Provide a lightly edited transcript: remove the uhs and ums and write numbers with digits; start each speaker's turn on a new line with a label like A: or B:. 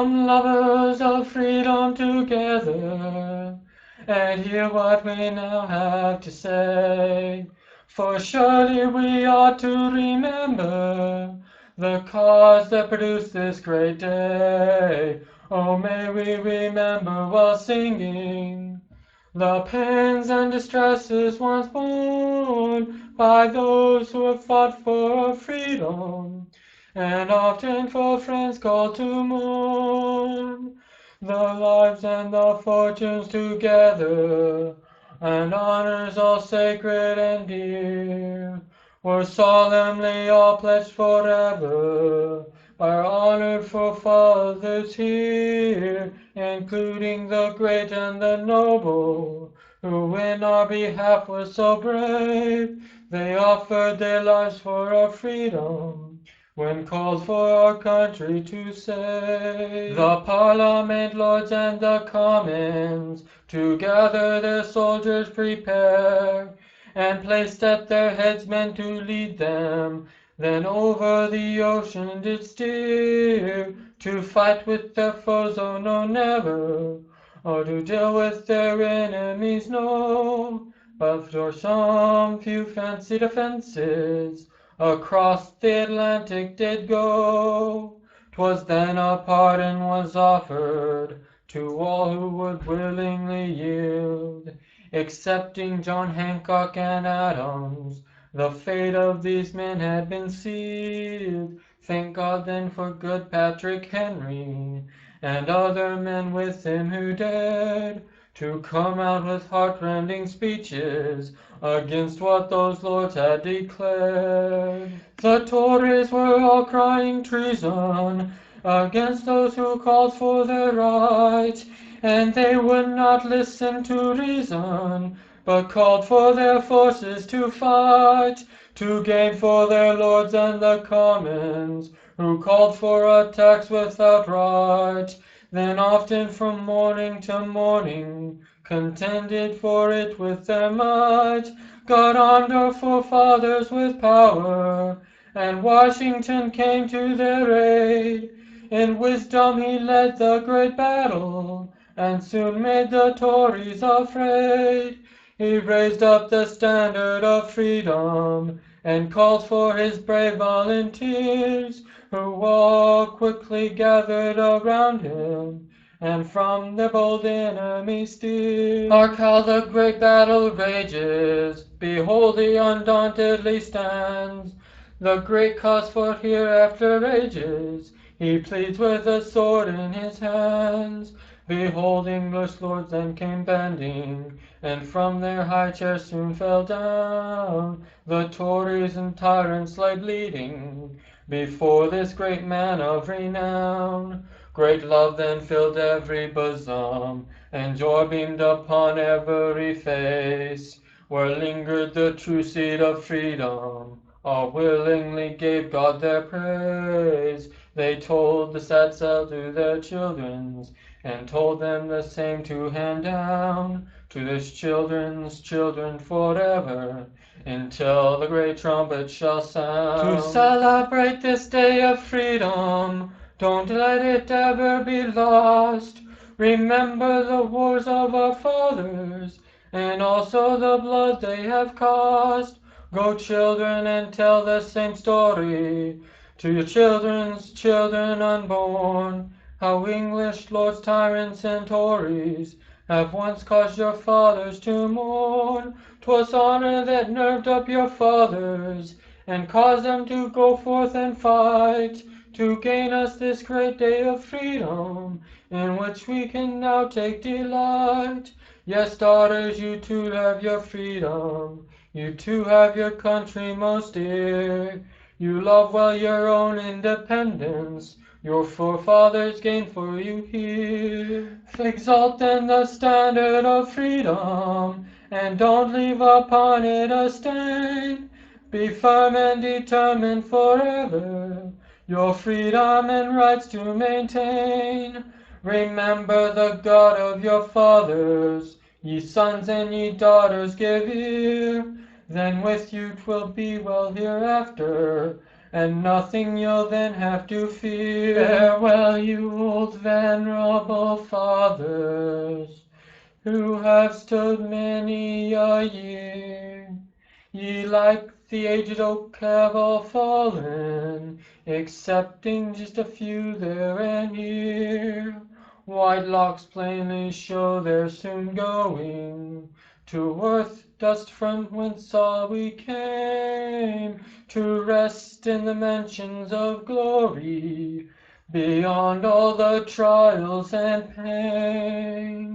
A: Come, lovers of freedom, together, and hear what we now have to say. For surely we ought to remember the cause that produced this great day. Oh, may we remember while singing the pains and distresses once borne by those who have fought for our freedom, and often for friends called to mourn. The lives and the fortunes together, and honors all sacred and dear, were solemnly all pledged forever by our honored forefathers here, including the great and the noble, who in our behalf were so brave. They offered their lives for our freedom, when called for our country to save. The Parliament, Lords, and the Commons together their soldiers prepare, and placed at their heads men to lead them. Then over the ocean did steer, to fight with their foes, oh no, never, or to deal with their enemies, no, but for some few fancied offences, across the Atlantic did go. 'Twas then a pardon was offered to all who would willingly yield, excepting John Hancock and Adams. The fate of these men had been sealed. Thank God then for good Patrick Henry, and other men with him who dared to come out with heartrending speeches against what those lords had declared. The Tories were all crying treason against those who called for their right, and they would not listen to reason, but called for their forces to fight, to gain for their lords and the commons, who called for a tax without right. Then often from morning to morning contended for it with their might, God armed our forefathers with power, and Washington came to their aid. In wisdom he led the great battle, and soon made the Tories afraid. He raised up the standard of freedom, and called for his brave volunteers, who all quickly gathered around him, and from the bold enemy steered. Hark how the great battle rages, behold he undauntedly stands, the great cause for hereafter ages, he pleads with a sword in his hands. Behold, English lords then came bending, and from their high chairs soon fell down. The Tories and tyrants lay bleeding before this great man of renown. Great love then filled every bosom, and joy beamed upon every face. Where lingered the true seed of freedom, all willingly gave God their praise. They told the sad tale to their children's, and told them the same to hand down to this children's children forever, until the great trumpet shall sound. To celebrate this day of freedom, don't let it ever be lost. Remember the wars of our fathers, and also the blood they have cost. Go, children, and tell the same story to your children's children unborn, how English lords, tyrants, and Tories have once caused your fathers to mourn. 'Twas honor that nerved up your fathers, and caused them to go forth and fight, to gain us this great day of freedom, in which we can now take delight. Yes, daughters, you too have your freedom, you too have your country most dear. You love well your own independence, your forefathers gained for you here. Exalt then the standard of freedom, and don't leave upon it a stain. Be firm and determined forever, your freedom and rights to maintain. Remember the God of your fathers, ye sons and ye daughters give ear, then with you 'twill be well hereafter, and nothing you'll then have to fear. Farewell, you old venerable fathers, who have stood many a year. Ye like the aged oak have all fallen, excepting just a few there and here. White locks plainly show they're soon going to earth, dust from whence all we came, to rest in the mansions of glory, beyond all the trials and pain.